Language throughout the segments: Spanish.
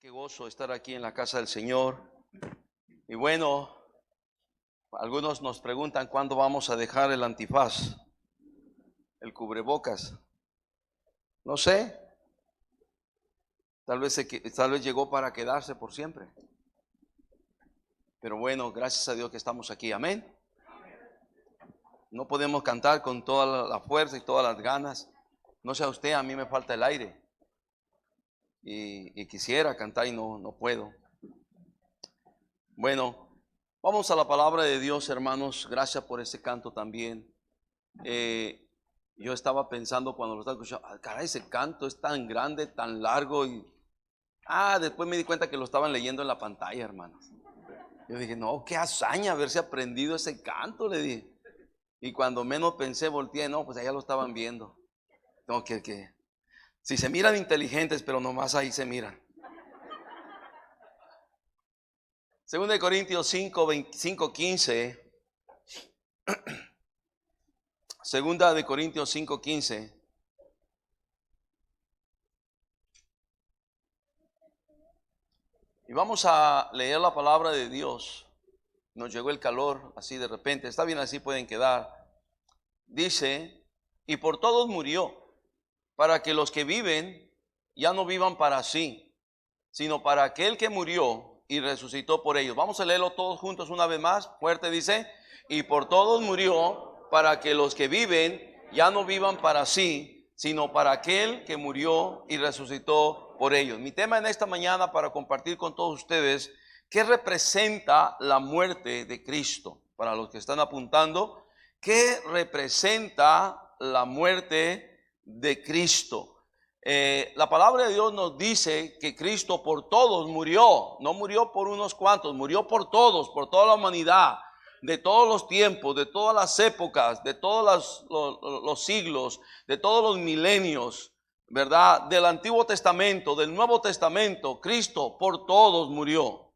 Qué gozo estar aquí en la casa del Señor. Y bueno, algunos nos preguntan cuándo vamos a dejar el antifaz, el cubrebocas. No sé, tal vez llegó para quedarse por siempre. Pero bueno, gracias a Dios que estamos aquí. Amén. No podemos cantar con toda la fuerza y todas las ganas. No sé a usted, a mí me falta el aire. Y quisiera cantar y no puedo. Bueno, vamos a la palabra de Dios, hermanos. Gracias por ese canto también. Yo estaba pensando cuando lo estaba escuchando, caray, ese canto es tan grande, tan largo. Después me di cuenta que lo estaban leyendo en la pantalla, hermanos. Yo dije, no, qué hazaña haberse aprendido ese canto, le dije. Y cuando menos pensé, volteé, no, pues allá lo estaban viendo. No, que si se miran inteligentes, pero nomás ahí se miran. Segunda de Corintios 5:15. Segunda de Corintios 5:15. Y vamos a leer la palabra de Dios. Nos llegó el calor así de repente. Está bien, así pueden quedar. Dice, y por todos murió, para que los que viven ya no vivan para sí, sino para aquel que murió y resucitó por ellos. Vamos a leerlo todos juntos una vez más. Fuerte dice, y por todos murió, para que los que viven ya no vivan para sí, sino para aquel que murió y resucitó por ellos. Mi tema en esta mañana para compartir con todos ustedes, ¿qué representa la muerte de Cristo? Para los que están apuntando, ¿qué representa la muerte de Cristo? La palabra de Dios nos dice que Cristo por todos murió, no murió por unos cuantos, murió por todos, por toda la humanidad, de todos los tiempos, de todas las épocas, de todos los siglos, de todos los milenios, ¿verdad? Del Antiguo Testamento, del Nuevo Testamento, Cristo por todos murió.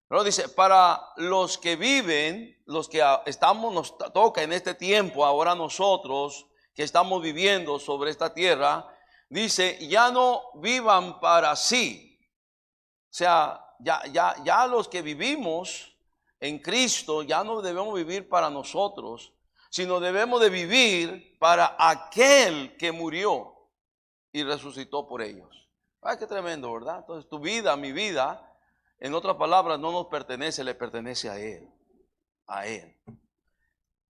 Pero dice, para los que viven, los que estamos, nos toca en este tiempo, ahora nosotros que estamos viviendo sobre esta tierra, dice, ya no vivan para sí. O sea, ya los que vivimos en Cristo, ya no debemos vivir para nosotros, sino debemos de vivir para aquel que murió y resucitó por ellos. Ay, qué tremendo, ¿verdad? Entonces tu vida, mi vida, en otras palabras, no nos pertenece, le pertenece a Él. A Él.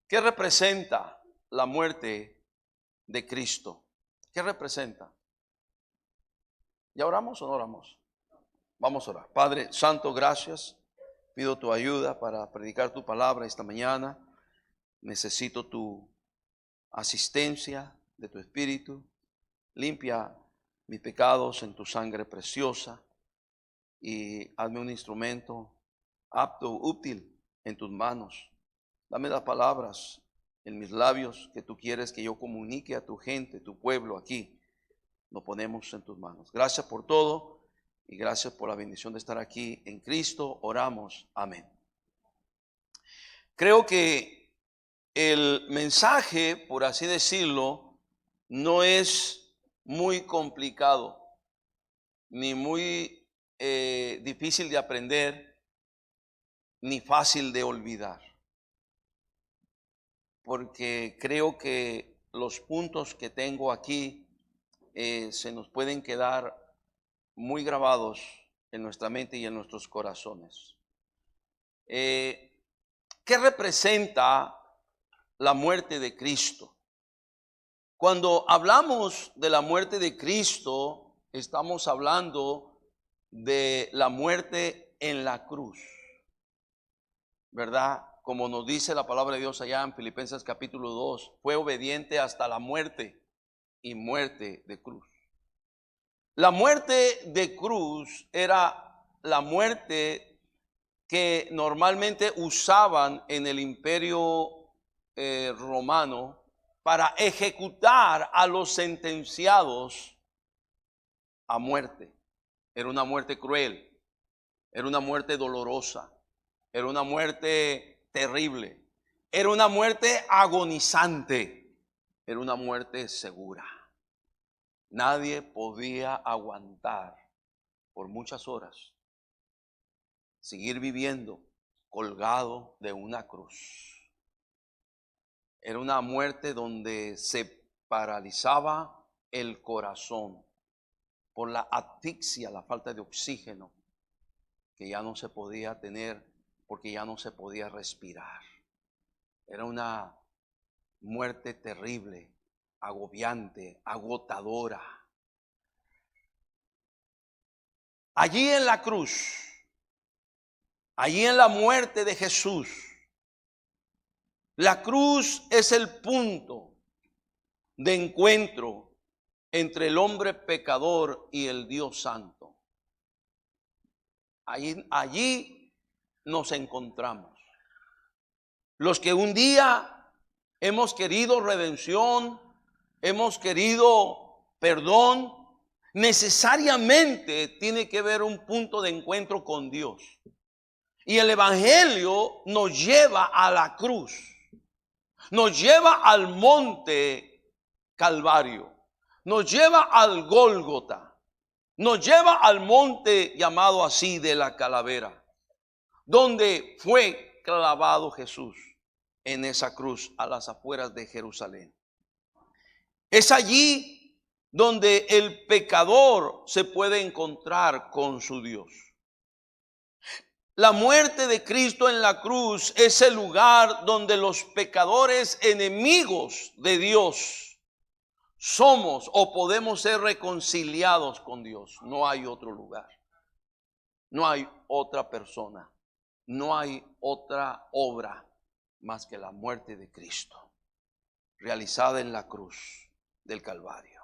¿Qué representa la muerte de Cristo? ¿Qué representa? ¿Ya oramos o no oramos? Vamos a orar. Padre Santo, gracias. Pido tu ayuda para predicar tu palabra esta mañana. Necesito tu asistencia de tu Espíritu. Limpia mis pecados en tu sangre preciosa y hazme un instrumento apto, útil en tus manos. Dame las palabras en mis labios que tú quieres que yo comunique a tu gente, tu pueblo aquí. Lo ponemos en tus manos. Gracias por todo y gracias por la bendición de estar aquí en Cristo. Oramos. Amén. Creo que el mensaje, por así decirlo, no es muy complicado ni muy difícil de aprender ni fácil de olvidar, porque creo que los puntos que tengo aquí se nos pueden quedar muy grabados en nuestra mente y en nuestros corazones. ¿Qué representa la muerte de Cristo? Cuando hablamos de la muerte de Cristo, estamos hablando de la muerte en la cruz, ¿verdad? Como nos dice la palabra de Dios allá en Filipenses capítulo 2, fue obediente hasta la muerte y muerte de cruz. La muerte de cruz era la muerte que normalmente usaban en el imperio romano para ejecutar a los sentenciados a muerte. Era una muerte cruel, era una muerte dolorosa, era una muerte terrible, era una muerte agonizante, era una muerte segura. Nadie podía aguantar por muchas horas, seguir viviendo colgado de una cruz. Era una muerte donde se paralizaba el corazón por la asfixia, la falta de oxígeno, que ya no se podía tener porque ya no se podía respirar. Era una muerte terrible, agobiante, agotadora. Allí en la cruz, allí en la muerte de Jesús, la cruz es el punto de encuentro entre el hombre pecador y el Dios santo. Allí nos encontramos. Los que un día hemos querido redención, hemos querido perdón, necesariamente tiene que haber un punto de encuentro con Dios. Y el Evangelio nos lleva a la cruz, nos lleva al monte Calvario, nos lleva al Gólgota, nos lleva al monte llamado así de la calavera, donde fue clavado Jesús en esa cruz a las afueras de Jerusalén. Es allí donde el pecador se puede encontrar con su Dios. La muerte de Cristo en la cruz es el lugar donde los pecadores enemigos de Dios somos o podemos ser reconciliados con Dios. No hay otro lugar, no hay otra persona, no hay otra obra más que la muerte de Cristo realizada en la cruz del Calvario.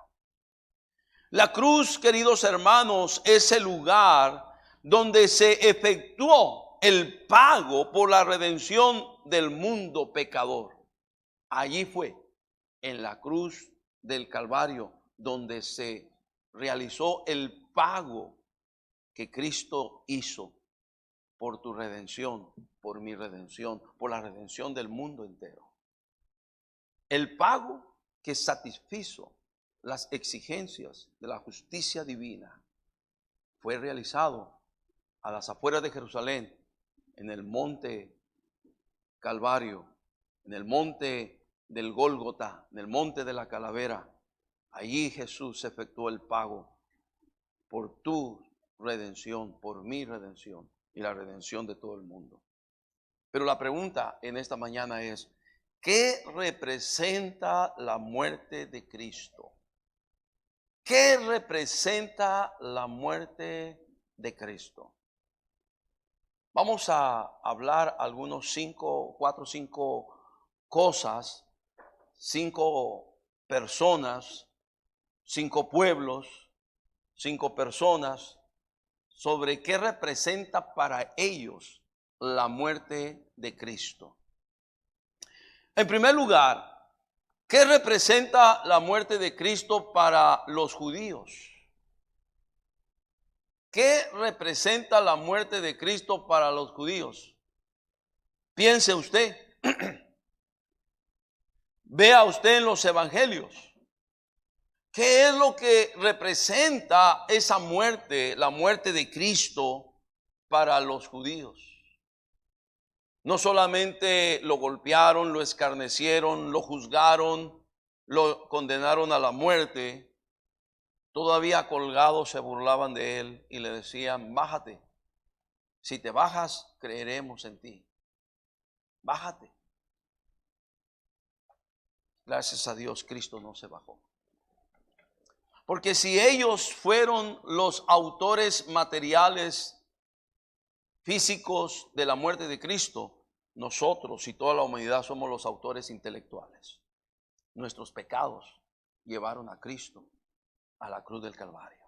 La cruz, queridos hermanos, es el lugar donde se efectuó el pago por la redención del mundo pecador. Allí fue, en la cruz del Calvario, donde se realizó el pago que Cristo hizo por tu redención, por mi redención, por la redención del mundo entero. El pago que satisfizo las exigencias de la justicia divina fue realizado a las afueras de Jerusalén, en el monte Calvario, en el monte del Gólgota, en el monte de la calavera. Allí Jesús efectuó el pago por tu redención, por mi redención y la redención de todo el mundo. Pero la pregunta en esta mañana es, ¿qué representa la muerte de Cristo? ¿Qué representa la muerte de Cristo? Vamos a hablar algunos 4 o 5 cosas, 5 personas, 5 pueblos, 5 personas, sobre qué representa para ellos la muerte de Cristo. En primer lugar, ¿qué representa la muerte de Cristo para los judíos? ¿Qué representa la muerte de Cristo para los judíos? Piense usted. Vea usted en los evangelios. ¿Qué es lo que representa esa muerte, la muerte de Cristo para los judíos? No solamente lo golpearon, lo escarnecieron, lo juzgaron, lo condenaron a la muerte. Todavía colgados se burlaban de él y le decían, bájate. Si te bajas, creeremos en ti. Bájate. Gracias a Dios, Cristo no se bajó. Porque si ellos fueron los autores materiales, físicos de la muerte de Cristo, nosotros y toda la humanidad somos los autores intelectuales. Nuestros pecados llevaron a Cristo a la cruz del Calvario.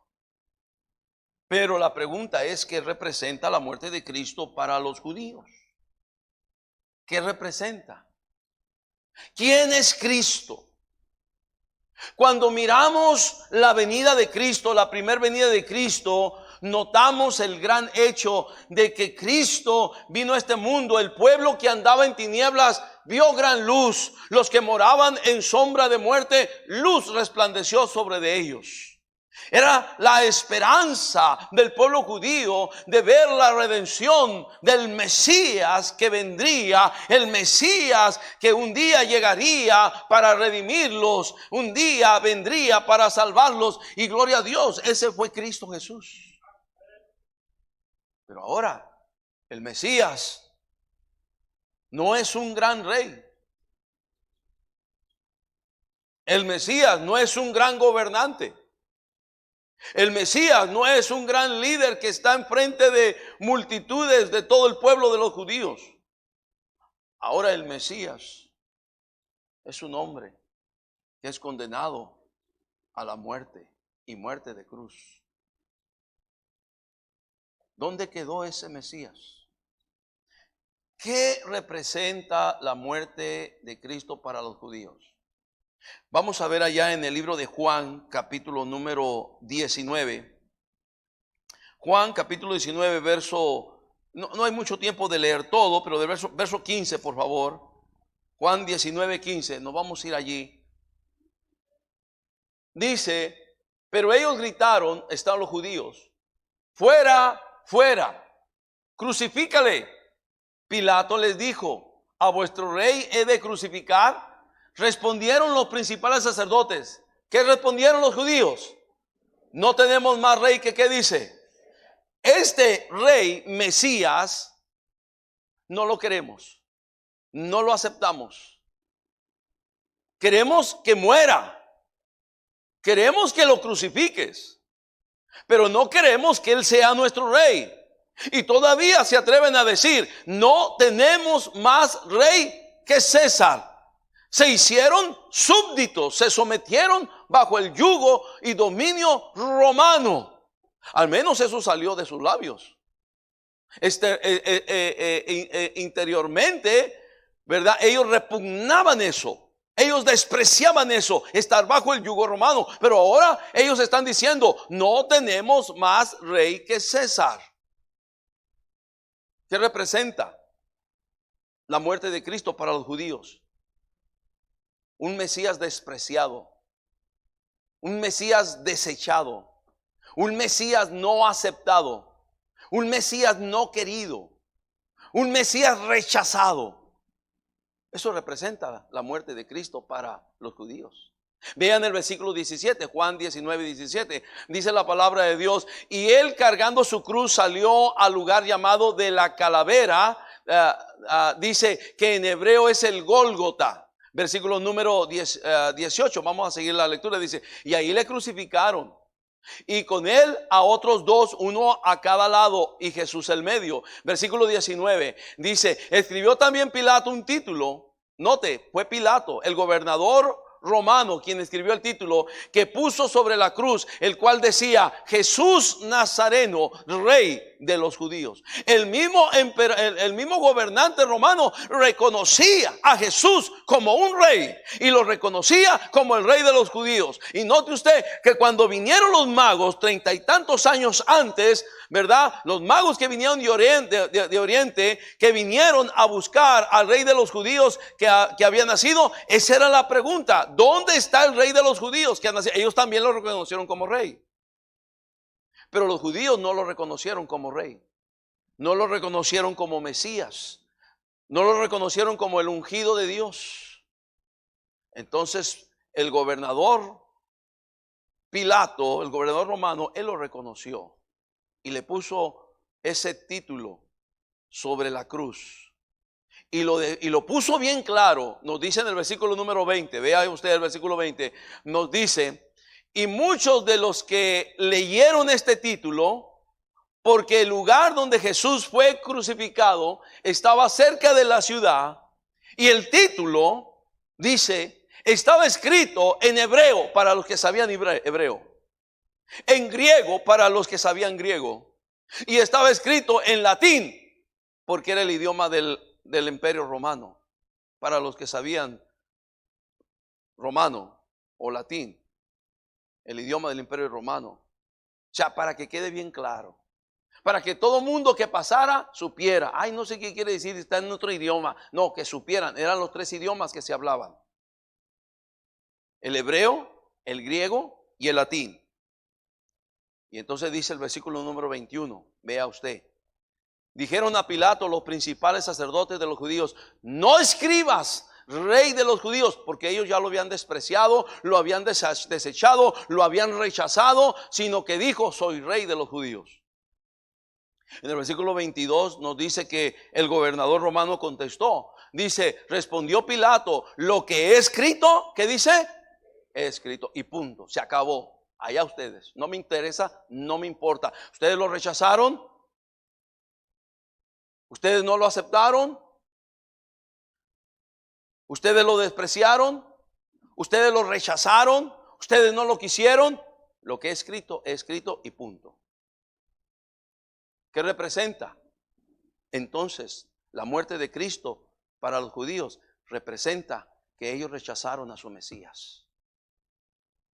Pero la pregunta es, ¿qué representa la muerte de Cristo para los judíos? ¿Qué representa? ¿Quién es Cristo? Cuando miramos la venida de Cristo, la primera venida de Cristo, notamos el gran hecho de que Cristo vino a este mundo. El pueblo que andaba en tinieblas vio gran luz. Los que moraban en sombra de muerte, luz resplandeció sobre de ellos. Era la esperanza del pueblo judío de ver la redención del Mesías que vendría, el Mesías que un día llegaría para redimirlos, un día vendría para salvarlos, y gloria a Dios, ese fue Cristo Jesús. Pero ahora el Mesías no es un gran rey. El Mesías no es un gran gobernante. El Mesías no es un gran líder que está enfrente de multitudes de todo el pueblo de los judíos. Ahora el Mesías es un hombre que es condenado a la muerte, y muerte de cruz. ¿Dónde quedó ese Mesías? ¿Qué representa la muerte de Cristo para los judíos? Vamos a ver allá en el libro de Juan, capítulo número 19. Juan, capítulo 19, verso... No hay mucho tiempo de leer todo, pero del verso 15, por favor. Juan 19, 15, nos vamos a ir allí. Dice, pero ellos gritaron, están los judíos, fuera, fuera, crucifícale. Pilato les dijo, ¿a vuestro rey he de crucificar? Respondieron los principales sacerdotes. ¿Qué respondieron los judíos? No tenemos más rey que, ¿qué dice? Este rey Mesías no lo queremos, no lo aceptamos. Queremos que muera, queremos que lo crucifiques, pero no queremos que él sea nuestro rey. Y todavía se atreven a decir, no tenemos más rey que César. Se hicieron súbditos, se sometieron bajo el yugo y dominio romano. Al menos eso salió de sus labios. Interiormente, ¿verdad? Ellos repugnaban eso. Ellos despreciaban eso, estar bajo el yugo romano. Pero ahora ellos están diciendo, no tenemos más rey que César. ¿Qué representa la muerte de Cristo para los judíos? Un Mesías despreciado, un Mesías desechado, un Mesías no aceptado, un Mesías no querido, un Mesías rechazado. Eso representa la muerte de Cristo para los judíos. Vean el versículo 17, Juan 19, 17, dice la palabra de Dios, y él cargando su cruz salió al lugar llamado de la calavera, dice que en hebreo es el Gólgota. Versículo número 18, vamos a seguir la lectura, dice, y ahí le crucificaron, y con él a otros dos, uno a cada lado, y Jesús el medio. Versículo 19, dice, escribió también Pilato un título, note, fue Pilato, el gobernador romano, quien escribió el título, que puso sobre la cruz, el cual decía, Jesús Nazareno, rey de los judíos. El mismo gobernante romano reconocía a Jesús como un rey y lo reconocía como el rey de los judíos. Y note usted que cuando vinieron los magos 30 y tantos años antes, ¿verdad? Los magos que vinieron de Oriente, que vinieron a buscar al rey de los judíos que había nacido, esa era la pregunta: ¿dónde está el rey de los judíos que ha nacido? Ellos también lo reconocieron como rey, pero los judíos no lo reconocieron como rey, no lo reconocieron como Mesías, no lo reconocieron como el ungido de Dios. Entonces el gobernador Pilato, el gobernador romano, él lo reconoció y le puso ese título sobre la cruz. Y lo puso bien claro. Nos dice en el versículo número 20, vea usted el versículo 20, nos dice, y muchos de los que leyeron este título, porque el lugar donde Jesús fue crucificado estaba cerca de la ciudad, y el título, dice, estaba escrito en hebreo para los que sabían hebreo, en griego para los que sabían griego, y estaba escrito en latín porque era el idioma del imperio romano, para los que sabían romano o latín, el idioma del imperio romano. O sea, para que quede bien claro, para que todo mundo que pasara supiera. Ay, no sé qué quiere decir, está en otro idioma. No, que supieran, eran los 3 idiomas que se hablaban: el hebreo, el griego y el latín. Y entonces dice el versículo número 21, vea usted. Dijeron a Pilato los principales sacerdotes de los judíos: no escribas Rey de los judíos, porque ellos ya lo habían despreciado, lo habían desechado, lo habían rechazado, sino que dijo: soy Rey de los judíos. En el versículo 22 nos dice que el gobernador romano contestó. Dice: respondió Pilato: lo que he escrito, ¿qué dice? He escrito, y punto, se acabó. Allá ustedes, no me interesa, no me importa. Ustedes lo rechazaron, ustedes no lo aceptaron, ustedes lo despreciaron, ustedes lo rechazaron, ustedes no lo quisieron. Lo que he escrito y punto. ¿Qué representa? Entonces, la muerte de Cristo para los judíos representa que ellos rechazaron a su Mesías,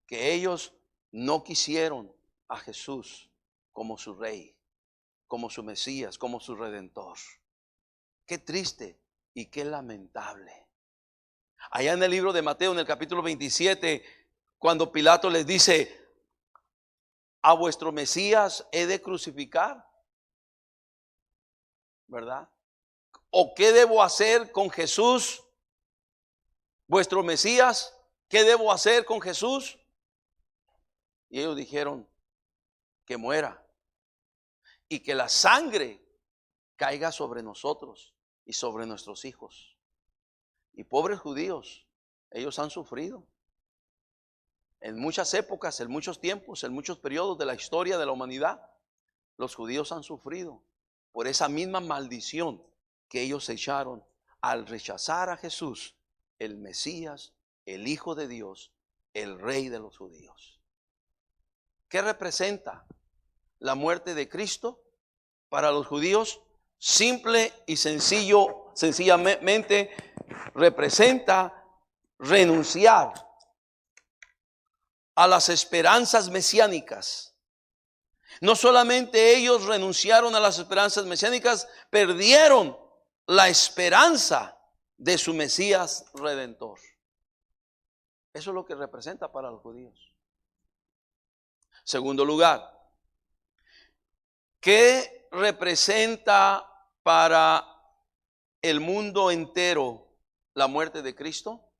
que ellos no quisieron a Jesús como su Rey, como su Mesías, como su Redentor. Qué triste y qué lamentable. Allá en el libro de Mateo, en el capítulo 27, cuando Pilato les dice: a vuestro Mesías he de crucificar, ¿verdad? ¿O qué debo hacer con Jesús, vuestro Mesías? ¿Qué debo hacer con Jesús? Y ellos dijeron: que muera y que la sangre caiga sobre nosotros y sobre nuestros hijos. Y pobres judíos, ellos han sufrido en muchas épocas, en muchos tiempos, en muchos periodos de la historia de la humanidad. Los judíos han sufrido por esa misma maldición que ellos echaron al rechazar a Jesús, el Mesías, el Hijo de Dios, el Rey de los judíos. ¿Qué representa la muerte de Cristo para los judíos? Simple y sencillamente representa renunciar a las esperanzas mesiánicas. No solamente ellos renunciaron a las esperanzas mesiánicas, perdieron la esperanza de su Mesías Redentor. Eso es lo que representa para los judíos. Segundo lugar, ¿qué representa para el mundo entero la muerte de Cristo?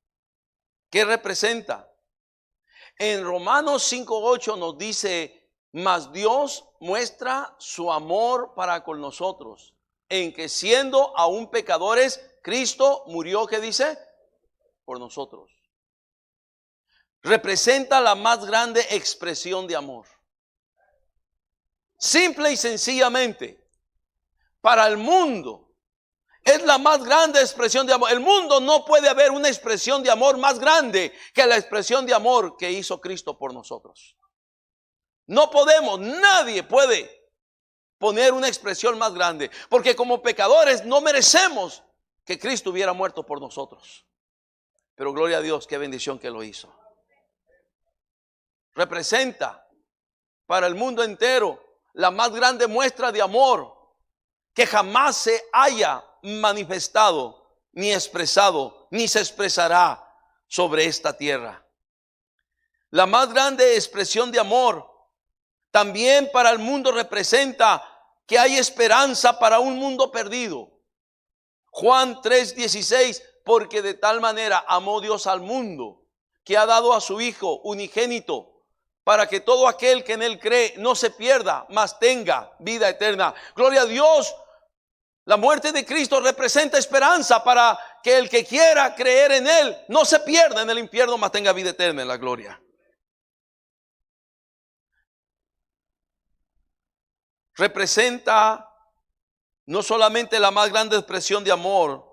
¿Qué representa? En Romanos 5:8 nos dice: mas Dios muestra su amor para con nosotros, en que siendo aún pecadores, Cristo murió, ¿qué dice? Por nosotros. Representa la más grande expresión de amor. Simple y sencillamente, para el mundo es la más grande expresión de amor. El mundo no puede haber una expresión de amor más grande que la expresión de amor que hizo Cristo por nosotros. No podemos, nadie puede poner una expresión más grande, porque como pecadores no merecemos que Cristo hubiera muerto por nosotros. Pero gloria a Dios, qué bendición que lo hizo. Representa para el mundo entero la más grande muestra de amor que jamás se haya manifestado, ni expresado, ni se expresará sobre esta tierra. La más grande expresión de amor también para el mundo representa que hay esperanza para un mundo perdido. Juan 3:16, porque de tal manera amó Dios al mundo, que ha dado a su Hijo unigénito, para que todo aquel que en él cree no se pierda, mas tenga vida eterna. Gloria a Dios. La muerte de Cristo representa esperanza para que el que quiera creer en él no se pierda en el infierno, mas tenga vida eterna en la gloria. Representa no solamente la más grande expresión de amor,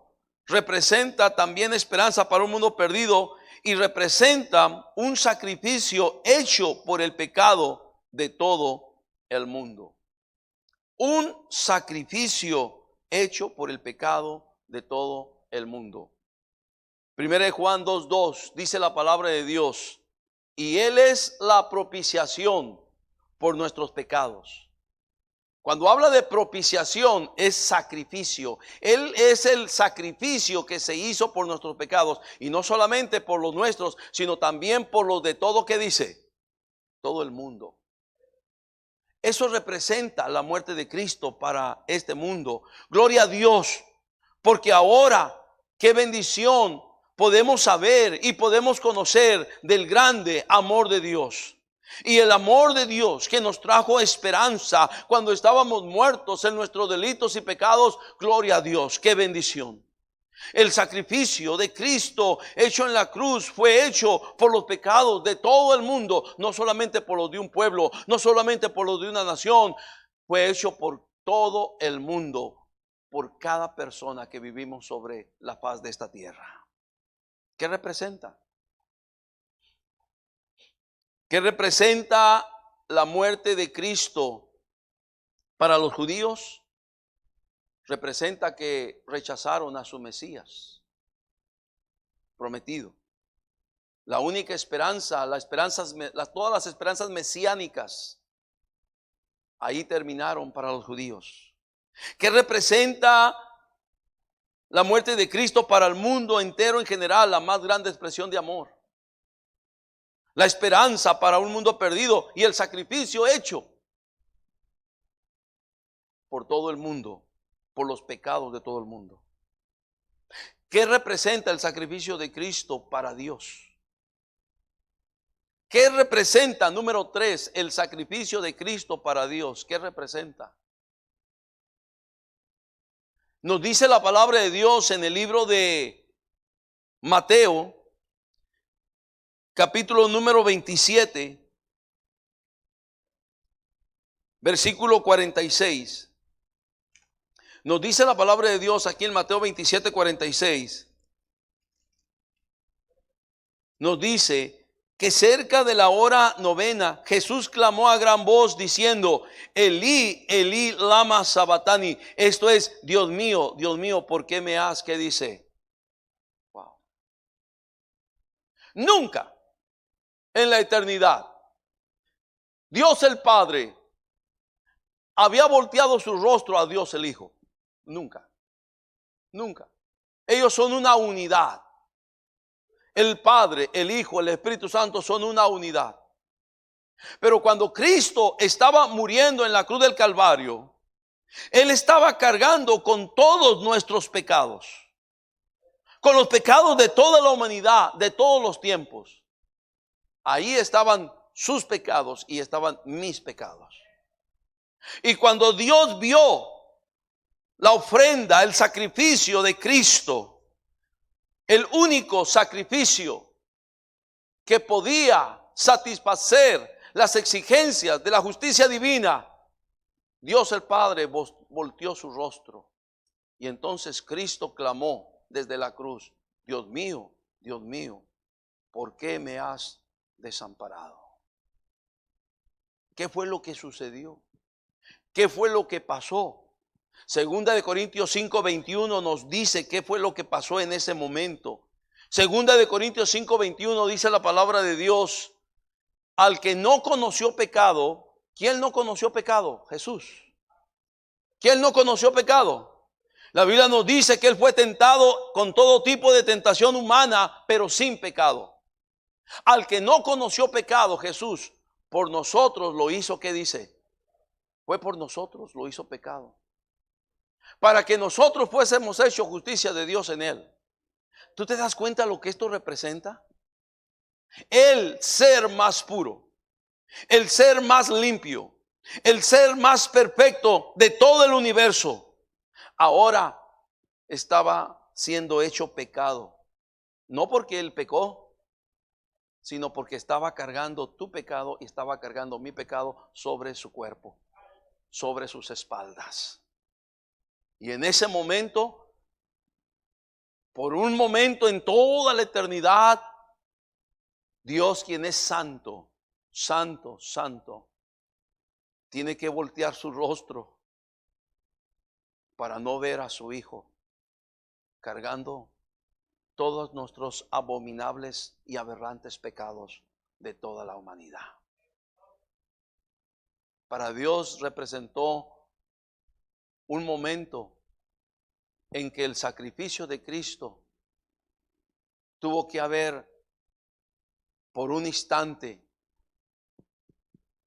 representa también esperanza para un mundo perdido y representa un sacrificio hecho por el pecado de todo el mundo. Un sacrificio hecho por el pecado de todo el mundo. 1 Juan 2:2 dice la palabra de Dios: y Él es la propiciación por nuestros pecados. Cuando habla de propiciación es sacrificio. Él es el sacrificio que se hizo por nuestros pecados. Y no solamente por los nuestros, sino también por los de todo, ¿qué dice? Todo el mundo. Eso representa la muerte de Cristo para este mundo. Gloria a Dios, porque ahora, qué bendición, podemos saber y podemos conocer del grande amor de Dios. Y el amor de Dios que nos trajo esperanza cuando estábamos muertos en nuestros delitos y pecados. Gloria a Dios, qué bendición. El sacrificio de Cristo hecho en la cruz fue hecho por los pecados de todo el mundo, no solamente por los de un pueblo, no solamente por los de una nación, fue hecho por todo el mundo, por cada persona que vivimos sobre la faz de esta tierra. ¿Qué representa? ¿Qué representa la muerte de Cristo para los judíos? Representa que rechazaron a su Mesías prometido. La única esperanza, todas las esperanzas mesiánicas, ahí terminaron para los judíos. ¿Qué representa la muerte de Cristo para el mundo entero en general? La más grande expresión de amor. La esperanza para un mundo perdido y el sacrificio hecho por todo el mundo, por los pecados de todo el mundo. ¿Qué representa el sacrificio de Cristo para Dios? ¿Qué representa, número 3, el sacrificio de Cristo para Dios? ¿Qué representa? Nos dice la palabra de Dios en el libro de Mateo, capítulo número 27, versículo 46. Nos dice la palabra de Dios aquí en Mateo 27, 46. Nos dice que cerca de la hora novena Jesús clamó a gran voz diciendo: Elí, Elí, lama sabatani. Esto es: Dios mío, ¿por qué me has? ¿Qué dice? Wow. Nunca en la eternidad Dios el Padre había volteado su rostro a Dios el Hijo. Nunca. Nunca. Ellos son una unidad. El Padre, el Hijo, el Espíritu Santo son una unidad. Pero cuando Cristo estaba muriendo en la cruz del Calvario, Él estaba cargando con todos nuestros pecados, con los pecados de toda la humanidad, de todos los tiempos. Ahí estaban sus pecados y estaban mis pecados. Y cuando Dios vio la ofrenda, el sacrificio de Cristo, el único sacrificio que podía satisfacer las exigencias de la justicia divina, Dios el Padre volteó su rostro. Y entonces Cristo clamó desde la cruz: Dios mío, ¿por qué me has desamparado? ¿Qué fue lo que sucedió? ¿Qué fue lo que pasó? Segunda de Corintios 5:21 nos dice qué fue lo que pasó en ese momento. Segunda de Corintios 5:21 dice la palabra de Dios: al que no conoció pecado. ¿Quién no conoció pecado? Jesús. ¿Quién no conoció pecado? La Biblia nos dice que Él fue tentado con todo tipo de tentación humana, pero sin pecado. Al que no conoció pecado, Jesús, por nosotros lo hizo. ¿Qué dice? Fue por nosotros, lo hizo pecado, para que nosotros fuésemos hechos justicia de Dios en Él. ¿Tú te das cuenta lo que esto representa? El ser más puro, el ser más limpio, el ser más perfecto de todo el universo, ahora estaba siendo hecho pecado. No porque Él pecó, sino porque estaba cargando tu pecado y estaba cargando mi pecado sobre su cuerpo, sobre sus espaldas. Y en ese momento, por un momento en toda la eternidad, Dios, quien es santo, santo, santo, tiene que voltear su rostro para no ver a su Hijo cargando todos nuestros abominables y aberrantes pecados de toda la humanidad. Para Dios representó un momento en que el sacrificio de Cristo tuvo que haber por un instante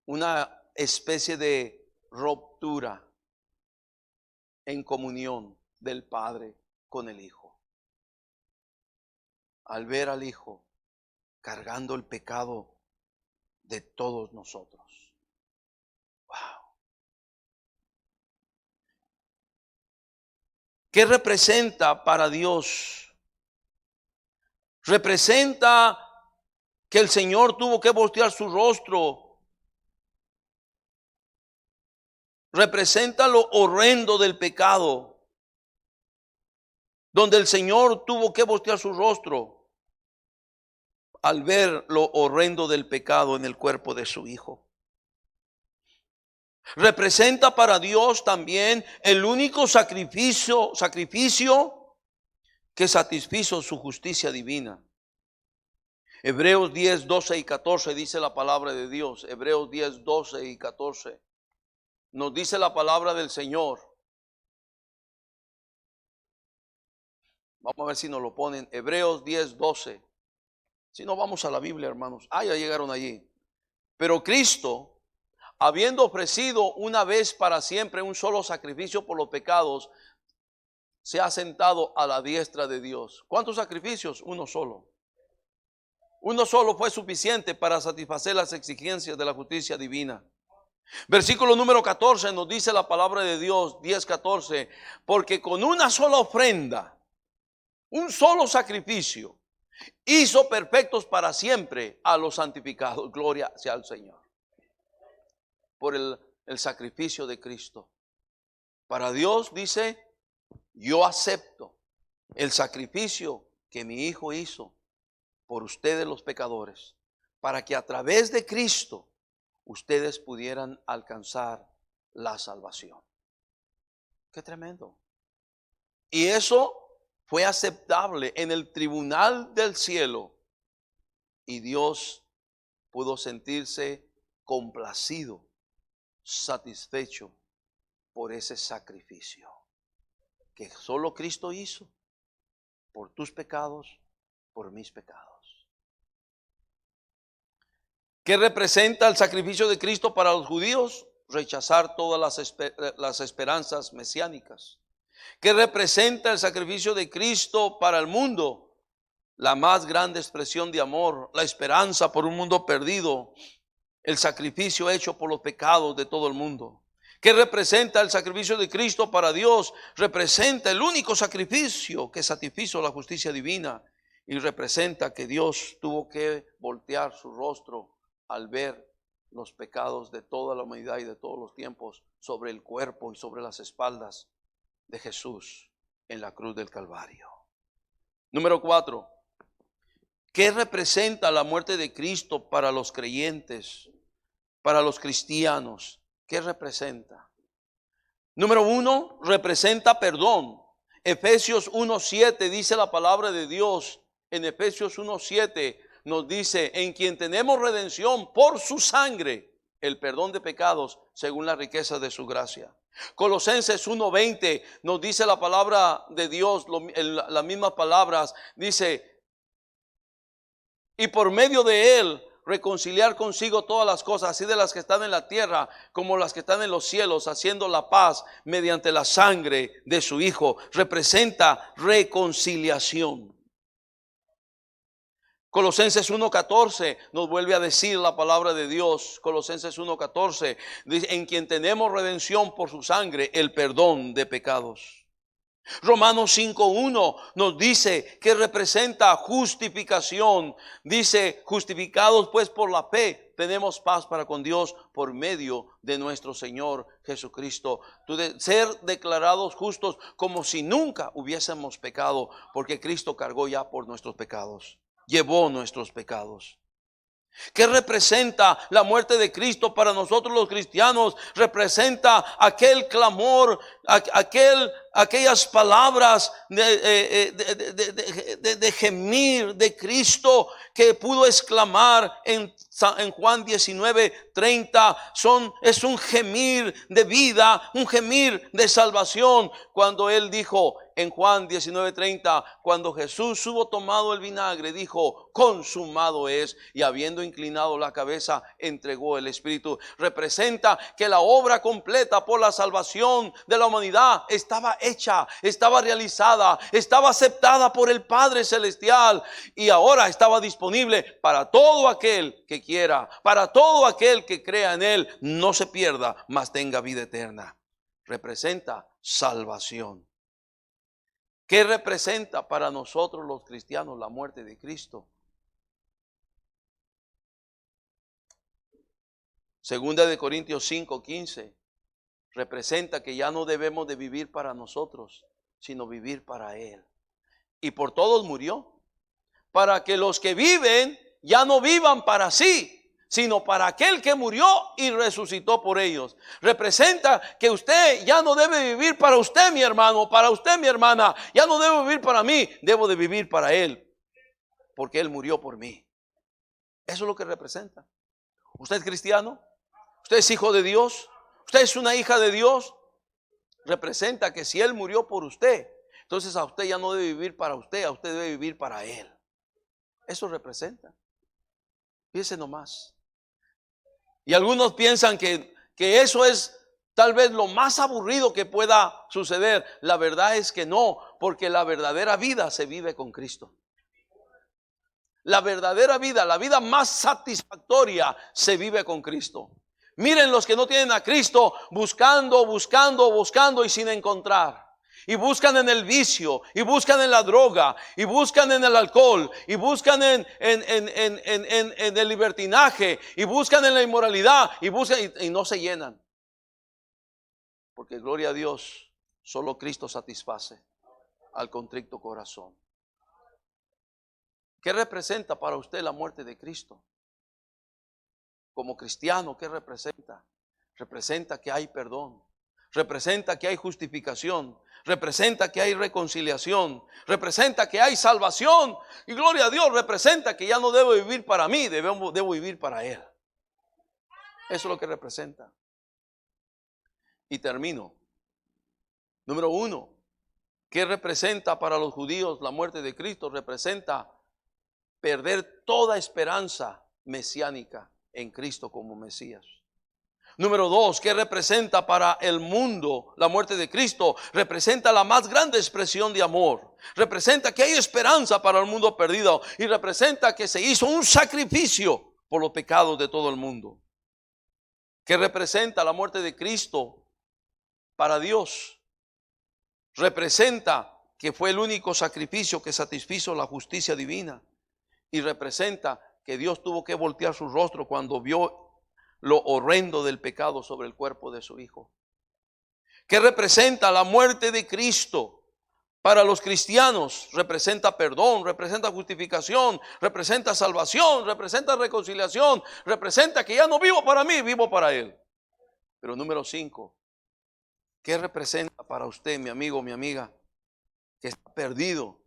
una especie de ruptura en comunión del Padre con el Hijo. Al ver al Hijo cargando el pecado de todos nosotros. Wow. ¿Qué representa para Dios? Representa que el Señor tuvo que voltear su rostro. Representa lo horrendo del pecado, donde el Señor tuvo que voltear su rostro al ver lo horrendo del pecado en el cuerpo de su Hijo. Representa para Dios también el único sacrificio que satisfizo su justicia divina. Hebreos 10, 12 y 14 dice la palabra de Dios. Hebreos 10, 12 y 14 nos dice la palabra del Señor. Vamos a ver si nos lo ponen. Hebreos 10, 12. Si no, vamos a la Biblia, hermanos. Ya llegaron allí. Pero Cristo, habiendo ofrecido una vez para siempre un solo sacrificio por los pecados, se ha sentado a la diestra de Dios. ¿Cuántos sacrificios? Uno solo. Uno solo fue suficiente para satisfacer las exigencias de la justicia divina. Versículo número 14 nos dice la palabra de Dios, 10:14, porque con una sola ofrenda, un solo sacrificio, hizo perfectos para siempre a los santificados. Gloria sea al Señor. Por el sacrificio de Cristo. Para Dios dice, yo acepto el sacrificio que mi Hijo hizo por ustedes los pecadores, para que a través de Cristo ustedes pudieran alcanzar la salvación. Qué tremendo. Y eso fue aceptable en el tribunal del cielo. Y Dios pudo sentirse complacido, satisfecho por ese sacrificio que solo Cristo hizo por tus pecados, por mis pecados. ¿Qué representa el sacrificio de Cristo para los judíos? Rechazar todas las esperanzas mesiánicas. ¿Qué representa el sacrificio de Cristo para el mundo? La más grande expresión de amor, la esperanza por un mundo perdido, el sacrificio hecho por los pecados de todo el mundo. ¿Qué representa el sacrificio de Cristo para Dios? Representa el único sacrificio que satisfizo la justicia divina, y representa que Dios tuvo que voltear su rostro al ver los pecados de toda la humanidad y de todos los tiempos sobre el cuerpo y sobre las espaldas de Jesús en la cruz del Calvario. Número 4. ¿Qué representa la muerte de Cristo para los creyentes, para los cristianos? ¿Qué representa? Número 1, representa perdón. Efesios 1:7 dice la palabra de Dios. En Efesios 1:7 nos dice, en quien tenemos redención por su sangre, el perdón de pecados según la riqueza de su gracia. Colosenses 1:20 nos dice la palabra de Dios, las mismas palabras, dice, y por medio de él reconciliar consigo todas las cosas, así de las que están en la tierra como las que están en los cielos, haciendo la paz mediante la sangre de su Hijo. Representa reconciliación. Colosenses 1:14 nos vuelve a decir la palabra de Dios. Colosenses 1:14 dice, en quien tenemos redención por su sangre, el perdón de pecados. Romanos 5:1 nos dice que representa justificación. Dice, justificados pues por la fe, tenemos paz para con Dios por medio de nuestro Señor Jesucristo. Ser declarados justos como si nunca hubiésemos pecado, porque Cristo cargó ya por nuestros pecados. Llevó nuestros pecados. ¿Qué representa la muerte de Cristo para nosotros los cristianos? Representa aquel clamor, aquellas palabras de gemir de Cristo que pudo exclamar en Juan 19:30. Es un gemir de vida, un gemir de salvación, cuando Él dijo, en Juan 19:30, cuando Jesús hubo tomado el vinagre, dijo, consumado es, y habiendo inclinado la cabeza, entregó el Espíritu. Representa que la obra completa por la salvación de la humanidad estaba hecha, estaba realizada, estaba aceptada por el Padre Celestial, y ahora estaba disponible para todo aquel que quiera, para todo aquel que crea en Él, no se pierda, mas tenga vida eterna. Representa salvación. ¿Qué representa para nosotros los cristianos la muerte de Cristo? Segunda de Corintios 5:15 representa que ya no debemos de vivir para nosotros, sino vivir para Él. Y por todos murió, para que los que viven ya no vivan para sí, sino para aquel que murió y resucitó por ellos. Representa que usted ya no debe vivir para usted, mi hermano, para usted, mi hermana. Ya no debo vivir para mí, debo de vivir para Él, porque Él murió por mí. Eso es lo que representa. ¿Usted es cristiano? ¿Usted es hijo de Dios? ¿Usted es una hija de Dios? Representa que si Él murió por usted, entonces a usted ya no debe vivir para usted, a usted debe vivir para Él. Eso representa. Fíjese nomás. Y algunos piensan que eso es tal vez lo más aburrido que pueda suceder. La verdad es que no, porque la verdadera vida se vive con Cristo. La verdadera vida, la vida más satisfactoria se vive con Cristo. Miren los que no tienen a Cristo buscando y sin encontrar. Y buscan en el vicio, y buscan en la droga, y buscan en el alcohol, y buscan en el libertinaje, y buscan en la inmoralidad, y buscan y no se llenan. Porque gloria a Dios, solo Cristo satisface al contrito corazón. ¿Qué representa para usted la muerte de Cristo? Como cristiano, ¿qué representa? Representa que hay perdón. Representa que hay justificación. Representa que hay reconciliación. Representa que hay salvación. Y gloria a Dios, representa que ya no debo vivir para mí, debo vivir para Él. Eso es lo que representa. Y termino. Número 1. ¿Qué representa para los judíos la muerte de Cristo? Representa perder toda esperanza mesiánica en Cristo como Mesías. Número 2, ¿qué representa para el mundo la muerte de Cristo? Representa la más grande expresión de amor. Representa que hay esperanza para el mundo perdido. Y representa que se hizo un sacrificio por los pecados de todo el mundo. ¿Qué representa la muerte de Cristo para Dios? Representa que fue el único sacrificio que satisfizo la justicia divina. Y representa que Dios tuvo que voltear su rostro cuando vio lo horrendo del pecado sobre el cuerpo de su Hijo. ¿Qué representa la muerte de Cristo para los cristianos? Representa perdón, representa justificación, representa salvación, representa reconciliación, representa que ya no vivo para mí, vivo para Él. Pero número 5, ¿qué representa para usted, mi amigo, mi amiga, que está perdido,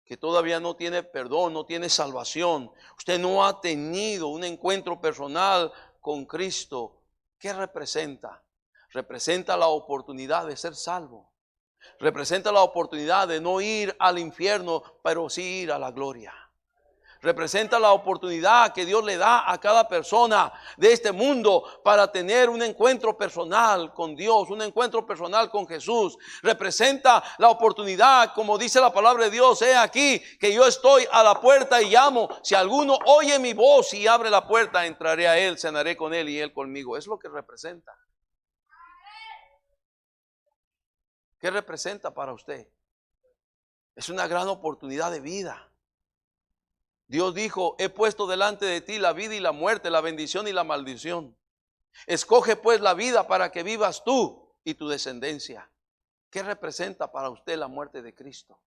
que todavía no tiene perdón, no tiene salvación? Usted no ha tenido un encuentro personal con Cristo. ¿Qué representa? Representa la oportunidad de ser salvo. Representa la oportunidad de no ir al infierno, pero sí ir a la gloria. Representa la oportunidad que Dios le da a cada persona de este mundo para tener un encuentro personal con Dios, un encuentro personal con Jesús. Representa la oportunidad, como dice la palabra de Dios: he aquí que yo estoy a la puerta y llamo. Si alguno oye mi voz y abre la puerta, entraré a él, cenaré con él y él conmigo. Es lo que representa. ¿Qué representa para usted? Es una gran oportunidad de vida. Dios dijo: he puesto delante de ti la vida y la muerte, la bendición y la maldición. Escoge pues la vida para que vivas tú y tu descendencia. ¿Qué representa para usted la muerte de Cristo?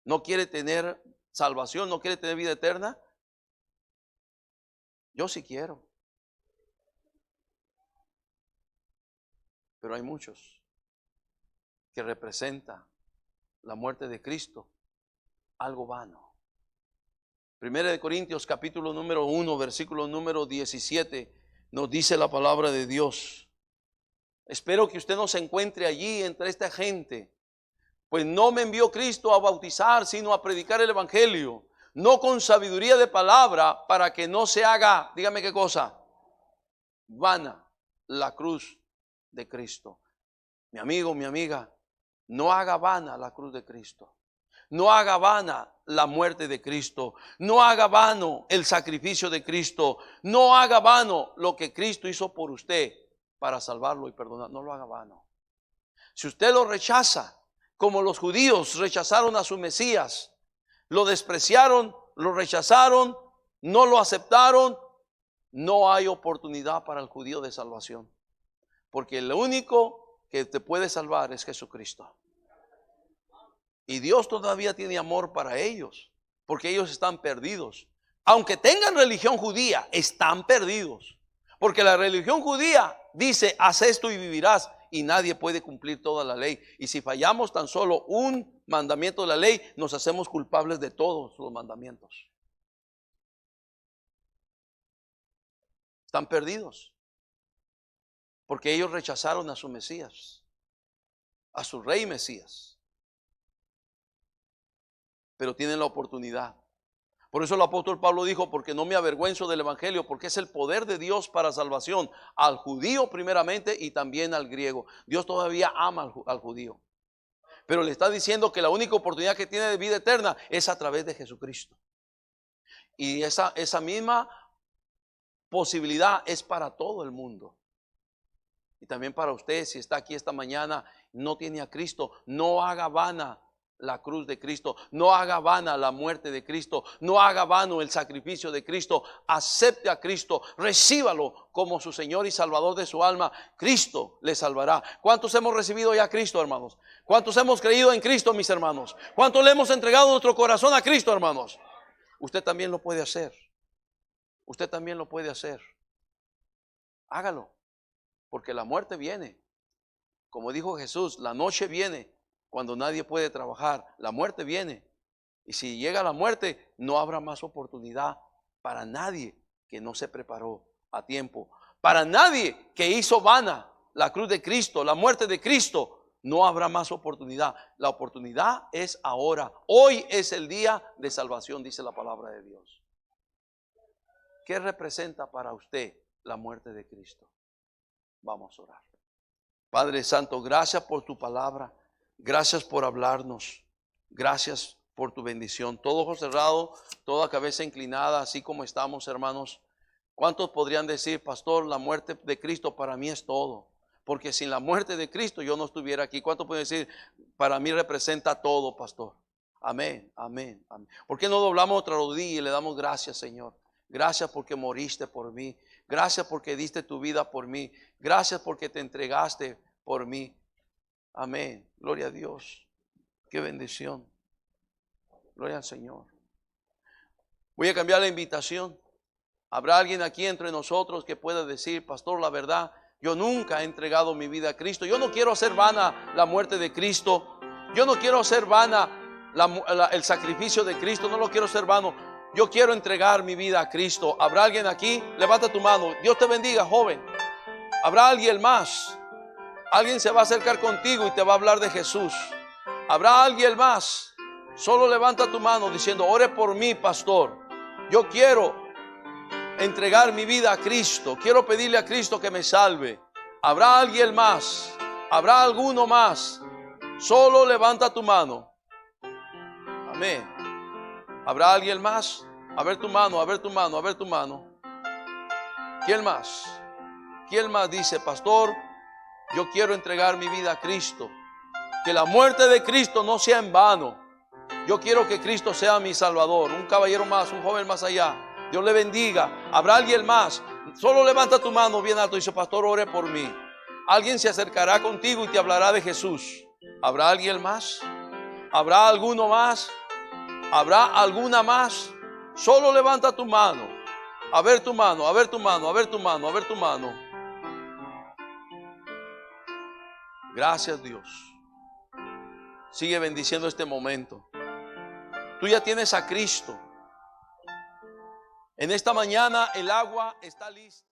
¿No quiere tener salvación? ¿No quiere tener vida eterna? Yo sí quiero. Pero hay muchos que representa la muerte de Cristo algo vano. Primera de Corintios capítulo número 1, versículo número 17, nos dice la palabra de Dios. Espero que usted no se encuentre allí entre esta gente Pues no me envió Cristo a bautizar, sino a predicar el evangelio, no con sabiduría de palabra, para que no se haga, dígame qué cosa, vana la cruz de Cristo. Mi amigo, mi amiga, no haga vana la cruz de Cristo. No haga vana la muerte de Cristo. No haga vano el sacrificio de Cristo. No haga vano lo que Cristo hizo por usted para salvarlo y perdonar. No lo haga vano. Si usted lo rechaza, como los judíos rechazaron a su Mesías, lo despreciaron, lo rechazaron, no lo aceptaron, no hay oportunidad para el judío de salvación. Porque lo único que te puede salvar es Jesucristo. Y Dios todavía tiene amor para ellos, porque ellos están perdidos. Aunque tengan religión judía, están perdidos. Porque la religión judía dice, haz esto y vivirás. Y nadie puede cumplir toda la ley. Y si fallamos tan solo un mandamiento de la ley, nos hacemos culpables de todos los mandamientos. Están perdidos. Porque ellos rechazaron a su Mesías, a su rey Mesías. Pero tienen la oportunidad. Por eso el apóstol Pablo dijo, porque no me avergüenzo del evangelio, porque es el poder de Dios para salvación al judío primeramente y también al griego. Dios todavía ama al judío, pero le está diciendo que la única oportunidad que tiene de vida eterna es a través de Jesucristo. Y esa misma posibilidad es para todo el mundo. Y también para usted, si está aquí esta mañana, no tiene a Cristo, no haga vana la cruz de Cristo, no haga vana la muerte de Cristo, no haga vano el sacrificio de Cristo. Acepte a Cristo, recíbalo como su Señor y Salvador de su alma. Cristo le salvará. ¿Cuántos hemos recibido ya a Cristo, hermanos? ¿Cuántos hemos creído en Cristo, mis hermanos? ¿Cuántos le hemos entregado nuestro corazón a Cristo, hermanos? Usted también lo puede hacer. Usted también lo puede hacer. Hágalo, porque la muerte viene. Como dijo Jesús, la noche viene cuando nadie puede trabajar. La muerte viene. Y si llega la muerte, no habrá más oportunidad para nadie que no se preparó a tiempo. Para nadie que hizo vana la cruz de Cristo, la muerte de Cristo, no habrá más oportunidad. La oportunidad es ahora. Hoy es el día de salvación, dice la palabra de Dios. ¿Qué representa para usted la muerte de Cristo? Vamos a orar. Padre Santo, gracias por tu palabra. Gracias por hablarnos. Gracias por tu bendición. Todo ojo cerrado, toda cabeza inclinada, así como estamos, hermanos. ¿Cuántos podrían decir, pastor, la muerte de Cristo para mí es todo? Porque sin la muerte de Cristo yo no estuviera aquí. ¿Cuántos pueden decir, para mí representa todo, pastor? Amén, amén, amén. ¿Por qué no doblamos nuestra rodilla y le damos gracias, Señor? Gracias porque moriste por mí. Gracias porque diste tu vida por mí. Gracias porque te entregaste por mí. Amén. Gloria a Dios. Qué bendición. Gloria al Señor. Voy a cambiar la invitación. ¿Habrá alguien aquí entre nosotros que pueda decir, pastor, la verdad, yo nunca he entregado mi vida a Cristo? Yo no quiero hacer vana la muerte de Cristo. Yo no quiero hacer vana el sacrificio de Cristo. No lo quiero hacer vano. Yo quiero entregar mi vida a Cristo. ¿Habrá alguien aquí? Levanta tu mano. Dios te bendiga, joven. ¿Habrá alguien más? Alguien se va a acercar contigo y te va a hablar de Jesús. ¿Habrá alguien más? Solo levanta tu mano diciendo, ore por mí, pastor. Yo quiero entregar mi vida a Cristo. Quiero pedirle a Cristo que me salve. ¿Habrá alguien más? ¿Habrá alguno más? Solo levanta tu mano. Amén. ¿Habrá alguien más? A ver tu mano, a ver tu mano, a ver tu mano. ¿Quién más? ¿Quién más dice, pastor, yo quiero entregar mi vida a Cristo? Que la muerte de Cristo no sea en vano. Yo quiero que Cristo sea mi Salvador. Un caballero más, un joven más allá. Dios le bendiga. ¿Habrá alguien más? Solo levanta tu mano bien alto y dice, pastor, ore por mí. Alguien se acercará contigo y te hablará de Jesús. ¿Habrá alguien más? ¿Habrá alguno más? ¿Habrá alguna más? Solo levanta tu mano. A ver tu mano, a ver tu mano, a ver tu mano, a ver tu mano. Gracias, Dios. Sigue bendiciendo este momento. Tú ya tienes a Cristo. En esta mañana el agua está lista.